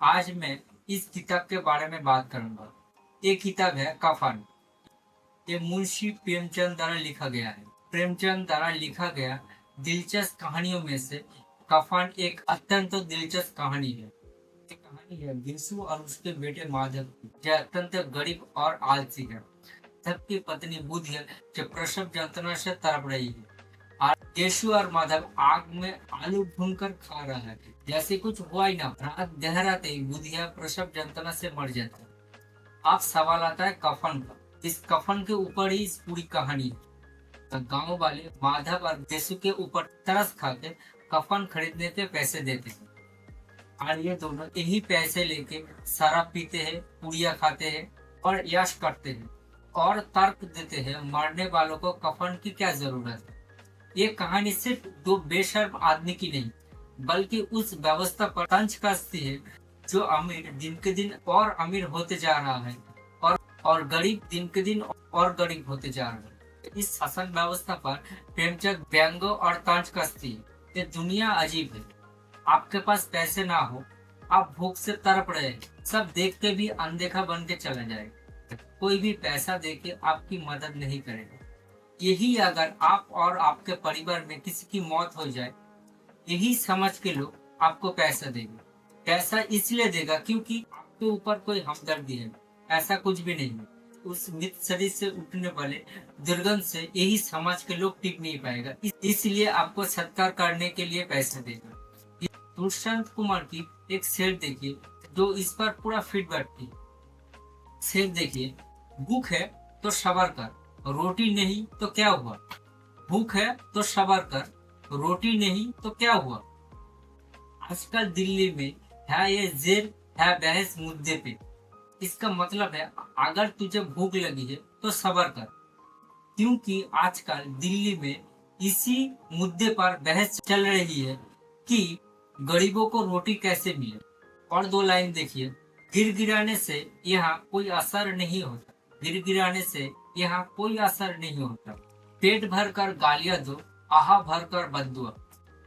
आज मैं इस किताब के बारे में बात करूंगा। ये किताब है कफन। ये मुंशी प्रेमचंद द्वारा लिखा गया है। प्रेमचंद द्वारा लिखा गया दिलचस्प कहानियों में से कफन एक अत्यंत दिलचस्प कहानी है। ये कहानी है बिरसू और उसके बेटे माधव की, जो अत्यंत गरीब और आलसी है। सबकी पत्नी बुद्धि है, जो प्रसव यंत्रणा से तड़प रही है। और केशु और माधव आग में आलू भूनकर खा रहा है, जैसे कुछ हुआ ही ना। रात गहराते ही बुधिया प्रसव यंत्रणा से मर जाता है। अब सवाल आता है कफन का। इस कफन के ऊपर ही इस पूरी कहानी है। तो गांव वाले माधव और केशु के ऊपर तरस खाते कफन खरीदने के पैसे देते हैं, और ये दोनों यही पैसे लेके शराब पीते हैं, पुड़िया खाते हैं और यश करते हैं, और तर्क देते हैं मरने वालों को कफन की क्या जरूरत है। ये कहानी सिर्फ दो बेशर्म आदमी की नहीं, बल्कि उस व्यवस्था पर तंज कसती है जो अमीर दिन के दिन और अमीर होते जा रहा है, और गरीब दिन के दिन और गरीब होते जा रहा है। इस शासन व्यवस्था पर प्रेमचंद व्यंग और तंज कसती है। ये दुनिया अजीब है। आपके पास पैसे ना हो, आप भूख से तड़प रहे, सब देख के भी अनदेखा बन के चला जाएगा। कोई भी पैसा देके आपकी मदद नहीं करेगा। यही अगर आप और आपके परिवार में किसी की मौत हो जाए, यही समझ के लोग आपको पैसा देंगे। पैसा इसलिए देगा क्योंकि आपके ऊपर कोई हमदर्दी है। ऐसा कुछ भी नहीं है। उस मृत शरीर से उठने वाले दुर्गंध से यही समाज के लोग टिक नहीं पाएगा, इसलिए आपको सत्कार करने के लिए पैसा देगा। दुष्यंत कुमार की एक शेर देखिए जो इस पर पूरा फिट बैठती है। शेर देखिए, भूख है तो सबर कर, रोटी नहीं तो क्या हुआ। भूख है तो सबर कर, रोटी नहीं तो क्या हुआ। आजकल दिल्ली में है ये जेर है बहस मुद्दे पे। इसका मतलब है अगर तुझे भूख लगी है तो सबर कर, क्योंकि आजकल दिल्ली में इसी मुद्दे पर बहस चल रही है कि गरीबों को रोटी कैसे मिले। और दो लाइन देखिए, गिड़गिड़ाने से यहाँ कोई असर नहीं होता, गिड़गिड़ाने से यहाँ कोई असर नहीं होता। पेट भर कर गालियां दो, आहा भर कर बद्दुआ।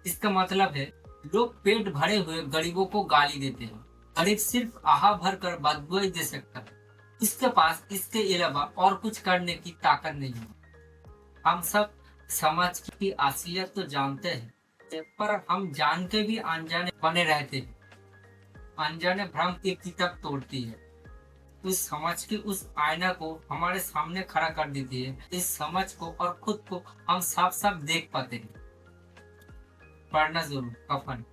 इसका मतलब है लोग पेट भरे हुए गरीबों को गाली देते हैं। गरीब सिर्फ आहा भर कर बददुआ ही दे सकता है। इसके पास इसके अलावा और कुछ करने की ताकत नहीं है। हम सब समाज की असलियत तो जानते हैं, पर हम जान के भी अनजाने बने रहते हैं। अनजाने भ्रम की किताब तोड़ती है। उस समझ की उस आईना को हमारे सामने खड़ा कर देती है। इस समझ को और खुद को हम साफ साफ देख पाते हैं। पढ़ना जरूर कफन।